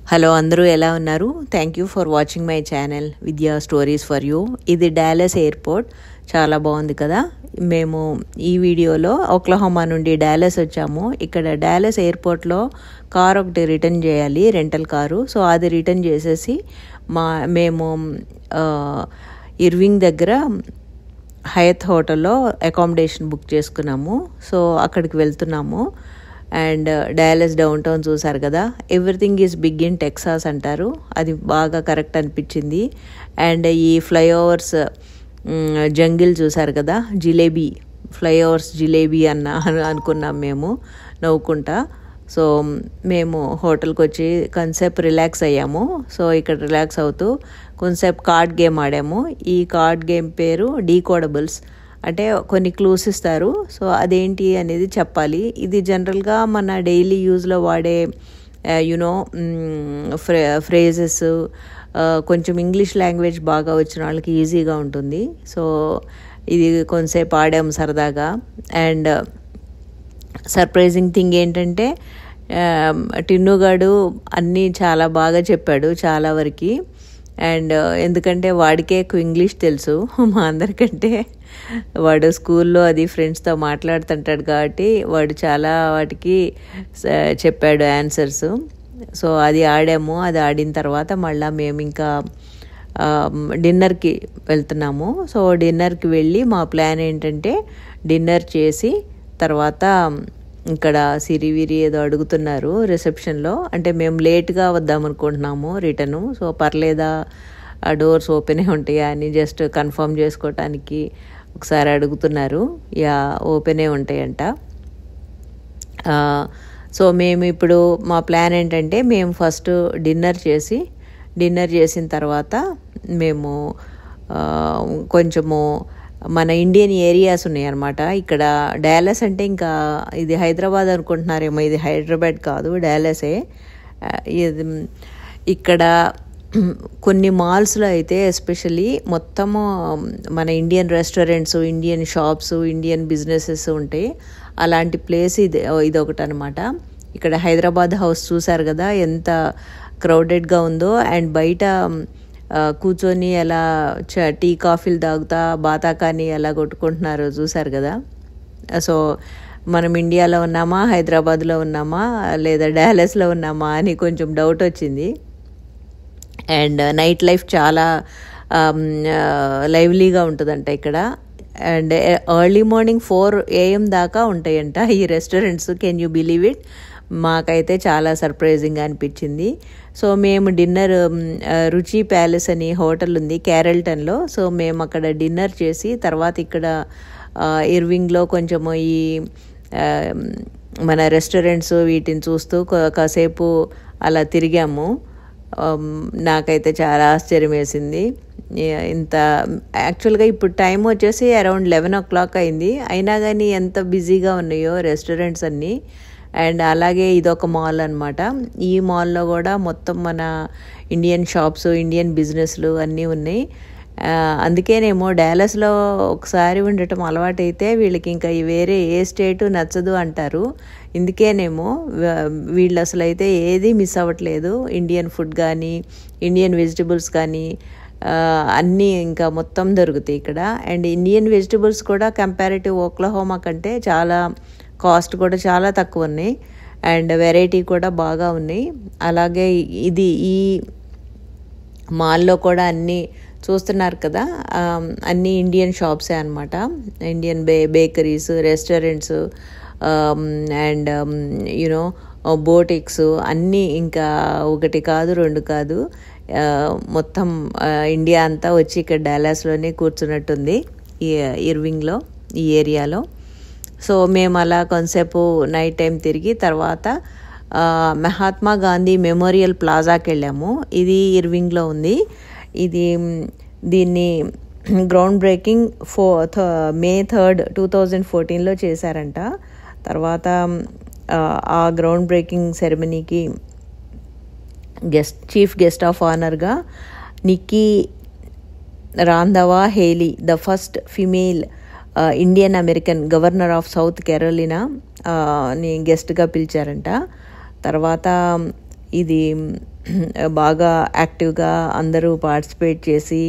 Hello అందరూ ఎలా ఉన్నారు? Thank you for watching my channel విద్యా స్టోరీస్ ఫర్ యూ. ఇది డాలస్ ఎయిర్పోర్ట్, చాలా బాగుంది కదా. మేము ఈ వీడియోలో ఓక్లహోమా నుండి డాలస్ వచ్చాము. ఇక్కడ డాలస్ ఎయిర్పోర్ట్లో కార్ ఒకటి రిటర్న్ చేయాలి, రెంటల్ కారు. సో అది రిటర్న్ చేసేసి మేము ఇర్వింగ్ దగ్గర హయత్ హోటల్లో అకామిడేషన్ బుక్ చేసుకున్నాము. సో అక్కడికి వెళ్తున్నాము. అండ్ డాలస్ డౌన్ టౌన్ చూసారు కదా, everything is big in Texas అంటారు, అది బాగా కరెక్ట్ అనిపించింది. అండ్ ఈ ఫ్లైఓవర్స్ జంగిల్ చూసారు కదా, జిలేబీ ఫ్లైఓవర్స్ జిలేబీ అనుకున్నాం మేము నవ్వుకుంటా. సో మేము హోటల్కి వచ్చి కొంతసేపు రిలాక్స్ అయ్యాము. సో ఇక్కడ రిలాక్స్ అవుతూ కొంతసేపు కార్డ్ గేమ్ ఆడాము. ఈ కార్డ్ గేమ్ పేరు డీకోడబుల్స్. అంటే కొన్ని క్లూస్ ఇస్తారు, సో అదేంటి అనేది చెప్పాలి. ఇది జనరల్గా మన డైలీ యూజ్లో వాడే యునో ఫ్రేజెస్, కొంచెం ఇంగ్లీష్ లాంగ్వేజ్ బాగా వచ్చిన వాళ్ళకి ఈజీగా ఉంటుంది. సో ఇది కొంతసేపు ఆడాము సరదాగా. అండ్ సర్ప్రైజింగ్ థింగ్ ఏంటంటే టిన్నుగాడు అన్నీ చాలా బాగా చెప్పాడు చాలా వరకు. అండ్ ఎందుకంటే వాడికే ఎక్కువ ఇంగ్లీష్ తెలుసు మా అందరికంటే. వాడు స్కూల్లో అది ఫ్రెండ్స్తో మాట్లాడుతుంటాడు కాబట్టి వాడు చాలా వాటికి చెప్పాడు ఆన్సర్స్. సో అది ఆడాము. అది ఆడిన తర్వాత మళ్ళీ మేము ఇంకా డిన్నర్కి వెళ్తున్నాము. సో డిన్నర్కి వెళ్ళి మా ప్లాన్ ఏంటంటే డిన్నర్ చేసి తర్వాత ఇక్కడ సిరివిరి ఏదో అడుగుతున్నారు రిసెప్షన్లో. అంటే మేము లేట్గా వద్దాం అనుకుంటున్నాము రిటర్ను. సో పర్లేదా, ఆ డోర్స్ ఓపెనే ఉంటాయా అని జస్ట్ కన్ఫర్మ్ చేసుకోవటానికి ఒకసారి అడుగుతున్నారు. యా, ఓపెనే ఉంటాయంట. సో మేము ఇప్పుడు మా ప్లాన్ ఏంటంటే మేము ఫస్ట్ డిన్నర్ చేసిన తర్వాత మేము కొంచెము మన ఇండియన్ ఏరియాస్ ఉన్నాయన్నమాట. ఇక్కడ డాలస్ అంటే ఇంకా ఇది హైదరాబాద్ అనుకుంటున్నారేమో, ఇది హైదరాబాద్ కాదు, డాలసే. ఇది ఇక్కడ కొన్ని మాల్స్లో అయితే ఎస్పెషలీ మొత్తము మన Indian restaurants, Indian shops, Indian businesses ఉంటాయి. అలాంటి ప్లేస్ ఇది ఒకటి అనమాట. ఇక్కడ హైదరాబాద్ హౌస్ చూసారు కదా ఎంత క్రౌడెడ్గా ఉందో. అండ్ బయట కూర్చొని ఎలా టీ కాఫీలు తాగుతా బాతాకాని ఎలా కొట్టుకుంటున్నారో చూసారు కదా. సో మనం ఇండియాలో ఉన్నామా, హైదరాబాద్లో ఉన్నామా, లేదా డాలస్లో ఉన్నామా అని కొంచెం డౌట్ వచ్చింది. అండ్ నైట్ లైఫ్ చాలా లైవ్లీగా ఉంటుందంట ఇక్కడ. అండ్ ఎర్లీ మార్నింగ్ 4 AM దాకా ఉంటాయంట ఈ restaurants. Can you believe it? మాకైతే చాలా సర్ప్రైజింగ్గా అనిపించింది. సో మేము డిన్నర్ రుచి ప్యాలెస్ అని హోటల్ ఉంది కారెల్టన్లో. సో మేము అక్కడ డిన్నర్ చేసి తర్వాత ఇక్కడ ఇర్వింగ్లో కొంచెము ఈ మన రెస్టారెంట్స్ వీటిని చూస్తూ కాసేపు అలా తిరిగాము. నాకైతే చాలా ఆశ్చర్యం వేసింది. ఇంత యాక్చువల్గా ఇప్పుడు టైం వచ్చేసి అరౌండ్ 11 o'clock అయింది, అయినా కానీ ఎంత బిజీగా ఉన్నాయో రెస్టారెంట్స్ అన్నీ. అండ్ అలాగే ఇదొక మాల్ అనమాట. ఈ మాల్లో కూడా మొత్తం మన ఇండియన్ షాప్స్, ఇండియన్ బిజినెస్లు అన్నీ ఉన్నాయి. అందుకేనేమో డాలస్లో ఒకసారి ఉండటం అలవాటైతే వీళ్ళకి ఇంకా వేరే ఏ స్టేటు నచ్చదు అంటారు. ఇందుకేనేమో వీళ్ళు అసలు అయితే ఏది మిస్ అవ్వట్లేదు. ఇండియన్ ఫుడ్ కానీ, ఇండియన్ వెజిటబుల్స్ కానీ అన్నీ ఇంకా మొత్తం దొరుకుతాయి ఇక్కడ. అండ్ ఇండియన్ వెజిటబుల్స్ కూడా కంపారిటివ్ ఓక్లహోమా కంటే చాలా కాస్ట్ కూడా చాలా తక్కువ ఉన్నాయి. అండ్ వెరైటీ కూడా బాగా ఉన్నాయి. అలాగే ఈ మాల్లో కూడా అన్నీ చూస్తున్నారు కదా, అన్నీ ఇండియన్ షాప్సే అనమాట. Indian bakeries, restaurants and you know boutiques అన్నీ ఇంకా ఒకటి కాదు రెండు కాదు, మొత్తం ఇండియా అంతా వచ్చి ఇక్కడ డాలస్లోనే కూర్చున్నట్టుంది ఈ ఇర్వింగ్లో, ఈ ఏరియాలో. సో మేము అలా కొంతసేపు నైట్ టైం తిరిగి తర్వాత మహాత్మా గాంధీ మెమోరియల్ ప్లాజాకి వెళ్ళాము. ఇది ఇర్వింగ్లో ఉంది. దీన్ని గ్రౌండ్ బ్రేకింగ్ May 3rd, 2014లో చేశారంట. తర్వాత ఆ గ్రౌండ్ బ్రేకింగ్ సెరమనీకి చీఫ్ గెస్ట్ ఆఫ్ ఆనర్గా Nikki Randhawa Haley, the first female Indian American governor of South Carolina ని గెస్ట్గా పిలిచారంట. తర్వాత ఇది బాగా యాక్టివ్గా అందరూ పార్టిసిపేట్ చేసి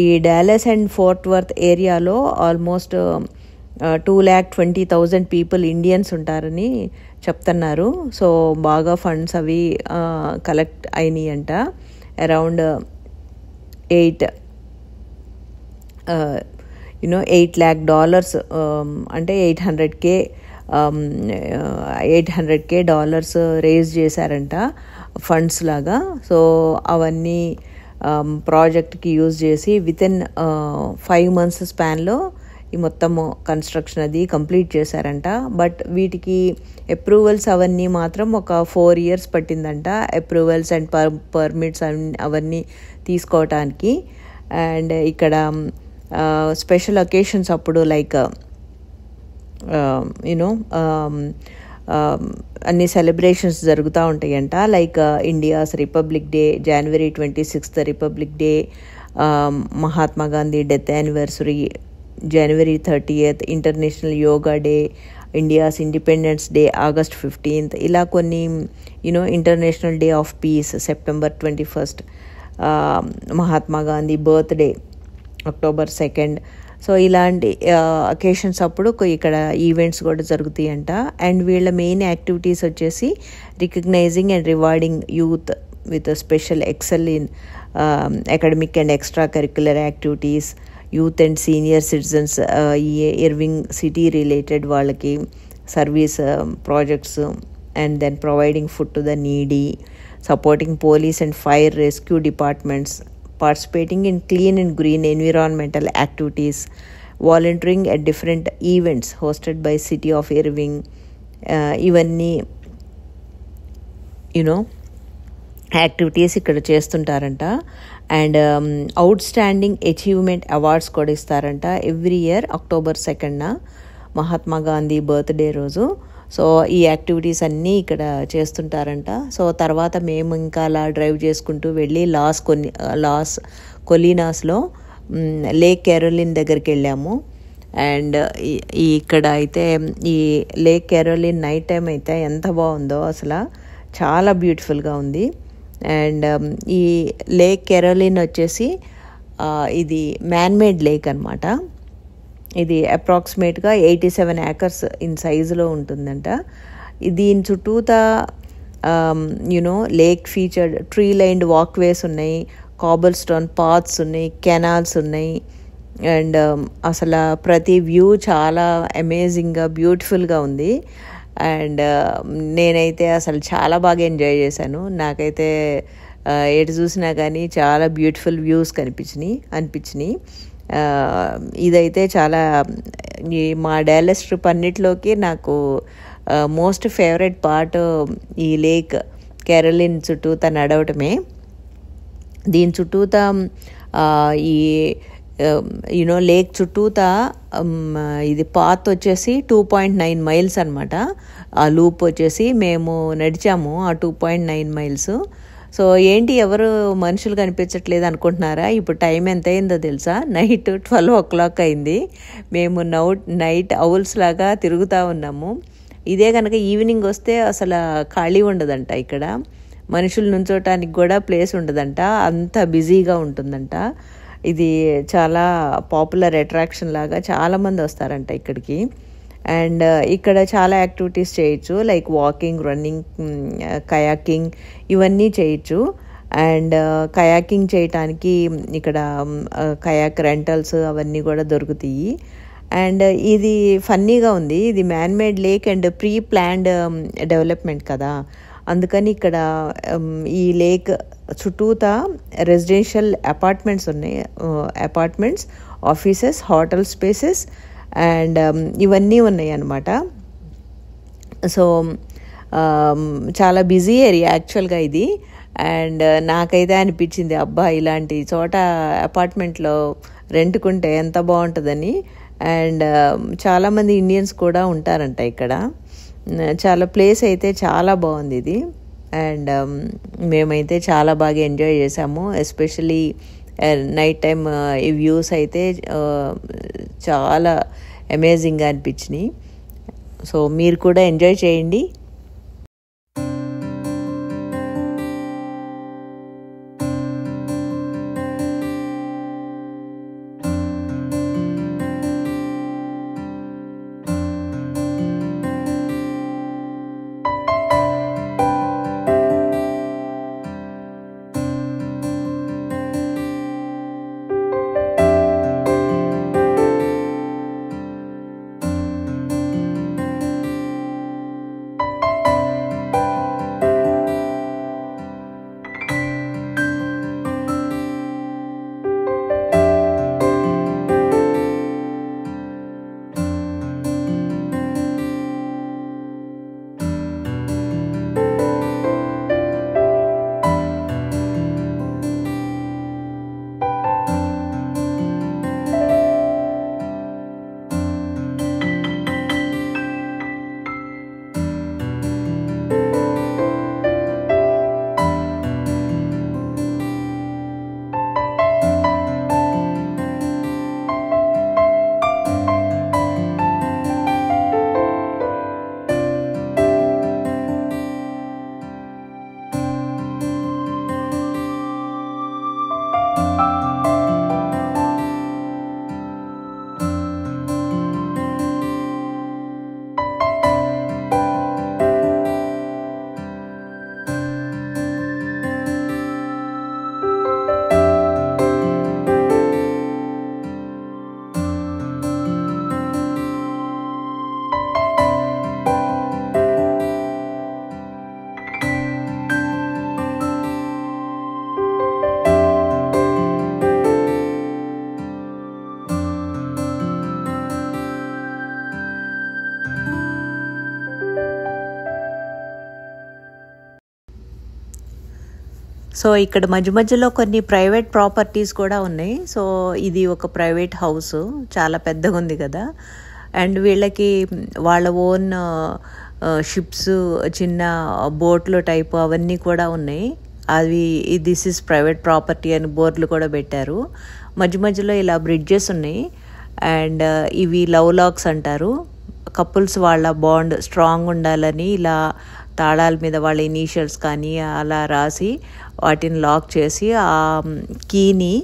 ఈ డాలస్ అండ్ ఫోర్ట్ వర్త్ ఏరియాలో ఆల్మోస్ట్ 220,000 పీపుల్ ఇండియన్స్ ఉంటారని చెప్తున్నారు. సో బాగా ఫండ్స్ అవి కలెక్ట్ అయినాయి అంట. అరౌండ్ 8 lakh dollars, అంటే $800K రేజ్ చేశారంట ఫండ్స్ లాగా. సో అవన్నీ ప్రాజెక్ట్కి యూజ్ చేసి వితిన్ 5 months స్పాన్లో ఈ మొత్తము కన్స్ట్రక్షన్ అది కంప్లీట్ చేశారంట. బట్ వీటికి అప్రూవల్స్ అవన్నీ మాత్రం ఒక 4 years పట్టిందంట, అప్రూవల్స్ అండ్ పర్మిట్స్ అవన్నీ తీసుకోవటానికి. అండ్ ఇక్కడ స్పెషల్ అకేషన్స్ అప్పుడు లైక్ అన్ని సెలబ్రేషన్స్ జరుగుతూ ఉంటాయంట. Like India's republic day, January 26th republic day, Mahatma Gandhi death anniversary, January 30th international yoga day, India's independence day August 15th, ఇలా కొన్ని international day of piece September 21st, Mahatma Gandhi birthday October 2nd. So ఇలాంటి occasions అప్పుడు ఇక్కడ events కూడా జరుగుతాయంట. And వీళ్ళ main activities వచ్చేసి recognising and rewarding youth with special excel in academic and extracurricular activities, youth and senior citizens, ఈ Irving city related వాళ్ళకి service projects, and then providing food to the needy, supporting police and fire rescue departments, participating in clean and green environmental activities, volunteering at different events hosted by City of Irving. ఇవన్నీ activities ఇక్కడ చేస్తుంటారంట. And outstanding achievement awards కూడా ఇస్తారంట every year October 2nd, Mahatma Gandhi birthday రోజు. So ఈ activities అన్నీ ఇక్కడ చేస్తుంటారంట. So తర్వాత మేము ఇంకా అలా డ్రైవ్ చేసుకుంటూ వెళ్ళి లాస్ కొలీనాస్లో లేక్ కెరోలిన్ దగ్గరికి వెళ్ళాము. అండ్ ఇక్కడ అయితే ఈ లేక్ కెరోలిన్ నైట్ టైం అయితే ఎంత బాగుందో అసలు, చాలా బ్యూటిఫుల్గా ఉంది. అండ్ ఈ లేక్ కెరోలిన్ వచ్చేసి ఇది మ్యాన్మేడ్ లేక్ అనమాట. ఇది అప్రాక్సిమేట్గా 87 acres ఇన్ సైజులో ఉంటుందంట. దీని చుట్టూతా lake featured tree lined walkways ఉన్నాయి, కాబుల్ స్టోన్ పాత్స్ ఉన్నాయి, కెనాల్స్ ఉన్నాయి. అండ్ అసలు ప్రతి వ్యూ చాలా అమేజింగ్గా బ్యూటిఫుల్గా ఉంది. అండ్ నేనైతే అసలు చాలా బాగా ఎంజాయ్ చేశాను. నాకైతే ఎటు చూసినా కానీ చాలా బ్యూటిఫుల్ వ్యూస్ అనిపించినాయి. ఇదైతే చాలా మా డాలస్ ట్రిప్ అన్నిటిలోకి నాకు మోస్ట్ ఫేవరెట్ పార్ట్ ఈ లేక్ కెరోలిన్ చుట్టూతా నడవటమే. దీని చుట్టూతా ఈ లేక్ చుట్టూతా ఇది పాత్ వచ్చేసి 2.9 miles అనమాట. ఆ లూప్ వచ్చేసి మేము నడిచాము ఆ 2.9 miles. సో ఏంటి ఎవరు మనుషులు కనిపించట్లేదు అనుకుంటున్నారా? ఇప్పుడు టైం ఎంత అయిందో తెలుసా? నైట్ 12 o'clock అయింది. మేము నైట్ ఔల్స్ లాగా తిరుగుతూ ఉన్నాము. ఇదే కనుక ఈవినింగ్ వస్తే అసలు ఖాళీ ఉండదంట. ఇక్కడ మనుషులు నుంచోటానికి కూడా ప్లేస్ ఉండదంట, అంత బిజీగా ఉంటుందంట. ఇది చాలా పాపులర్ అట్రాక్షన్ లాగా చాలామంది వస్తారంట ఇక్కడికి. అండ్ ఇక్కడ చాలా యాక్టివిటీస్ చేయొచ్చు, లైక్ వాకింగ్, రన్నింగ్, కయాకింగ్ ఇవన్నీ చేయొచ్చు. అండ్ కయాకింగ్ చేయటానికి ఇక్కడ కయాక్ రెంటల్స్ అవన్నీ కూడా దొరుకుతాయి. అండ్ ఇది ఫన్నీగా ఉంది. ఇది man-made lake and pre planned development కదా, అందుకని ఇక్కడ ఈ లేక్ చుట్టూతా రెసిడెన్షియల్ అపార్ట్మెంట్స్ ఉన్నాయి, apartments, offices, hotel spaces and ఇవన్నీ ఉన్నాయి అన్నమాట. సో చాలా బిజీ ఏరియా యాక్చువల్గా ఇది. అండ్ నాకైతే అనిపించింది, అబ్బా ఇలాంటి చోట అపార్ట్మెంట్లో రెంట్కుంటే ఎంత బాగుంటుందని. అండ్ చాలామంది ఇండియన్స్ కూడా ఉంటారంట ఇక్కడ. చాలా ప్లేస్ అయితే చాలా బాగుంది ఇది. అండ్ మేమైతే చాలా బాగా ఎంజాయ్ చేసాము, ఎస్పెషలీ నైట్ టైం ఈ వ్యూస్ అయితే చాలా అమేజింగ్గా అనిపించినాయి. సో మీరు కూడా ఎంజాయ్ చేయండి. సో ఇక్కడ మధ్య మధ్యలో కొన్ని ప్రైవేట్ ప్రాపర్టీస్ కూడా ఉన్నాయి. సో ఇది ఒక ప్రైవేట్ హౌస్, చాలా పెద్దగా ఉంది కదా. అండ్ వీళ్ళకి వాళ్ళ ఓన్ షిప్స్, చిన్న బోట్లు టైపు అవన్నీ కూడా ఉన్నాయి. అవి దిస్ ఇస్ ప్రైవేట్ ప్రాపర్టీ అని బోర్డులు కూడా పెట్టారు. మధ్య మధ్యలో ఇలా బ్రిడ్జెస్ ఉన్నాయి. అండ్ ఇవి లవ్ లాక్స్ అంటారు. కపుల్స్ వాళ్ళ బాండ్ స్ట్రాంగ్ ఉండాలని ఇలా తాళాల మీద వాళ్ళ ఇనీషియల్స్ కానీ అలా రాసి వాటిని లాక్ చేసి ఆ కీని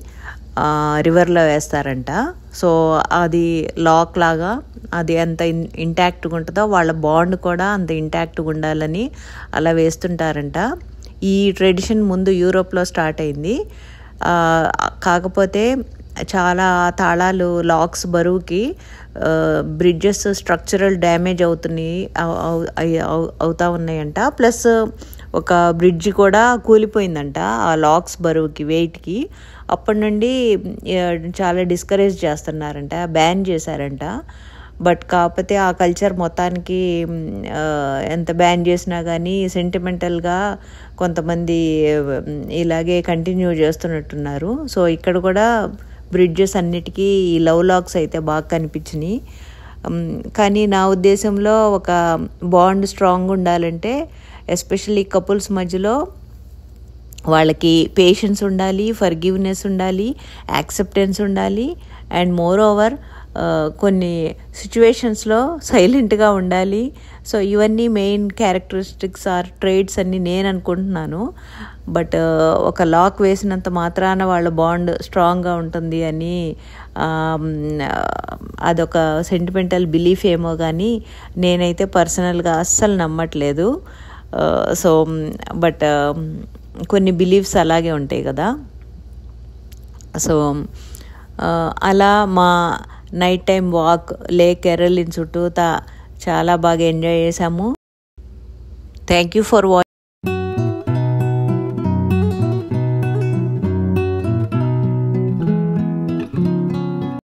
రివర్లో వేస్తారంట. సో అది లాక్ లాగా అది ఎంత ఇంటాక్ట్గా ఉంటుందో వాళ్ళ బాండ్ కూడా అంత ఇంటాక్ట్గా ఉండాలని అలా వేస్తుంటారంట. ఈ ట్రెడిషన్ ముందు యూరోప్లో స్టార్ట్ అయింది. కాకపోతే చాలా తాళాలు లాక్స్ బరువుకి బ్రిడ్జెస్ స్ట్రక్చరల్ డ్యామేజ్ అవుతా ఉన్నాయంట. ప్లస్ ఒక బ్రిడ్జ్ కూడా కూలిపోయిందంట ఆ లాక్స్ బరువుకి, వెయిట్కి. అప్పటి నుండి చాలా డిస్కరేజ్ చేస్తున్నారంట, బ్యాన్ చేశారంట. బట్ కాకపోతే ఆ కల్చర్ మొత్తానికి ఎంత బ్యాన్ చేసినా కానీ సెంటిమెంటల్గా కొంతమంది ఇలాగే కంటిన్యూ చేస్తున్నట్టున్నారు. సో ఇక్కడ కూడా బ్రిడ్జెస్ అన్నిటికీ ఈ లవ్ లాక్స్ అయితే బాగా కనిపించినాయి. కానీ నా ఉద్దేశంలో ఒక బాండ్ స్ట్రాంగ్ ఉండాలంటే ఎస్పెషల్లీ కపుల్స్ మధ్యలో వాళ్ళకి పేషెన్స్ ఉండాలి, ఫర్గివ్నెస్ ఉండాలి, యాక్సెప్టెన్స్ ఉండాలి. అండ్ మోర్ ఓవర్ కొన్ని సిచ్యువేషన్స్లో సైలెంట్గా ఉండాలి. సో ఇవన్నీ మెయిన్ క్యారెక్టరిస్టిక్స్ ఆర్ ట్రేడ్స్ అని నేను అనుకుంటున్నాను. బట్ ఒక లాక్ వేసినంత మాత్రాన వాళ్ళ బాండ్ స్ట్రాంగ్గా ఉంటుంది అని అదొక సెంటిమెంటల్ బిలీఫ్ ఏమో కానీ నేనైతే పర్సనల్గా అస్సలు నమ్మట్లేదు. సో బట్ కొన్ని బిలీఫ్స్ అలాగే ఉంటాయి కదా. సో అలా మా నైట్ టైం వాక్ లేక్ ఎర్రలిన్ చుట్టూ చాలా బాగా ఎంజాయ్ చేసాము. Thank you for watching.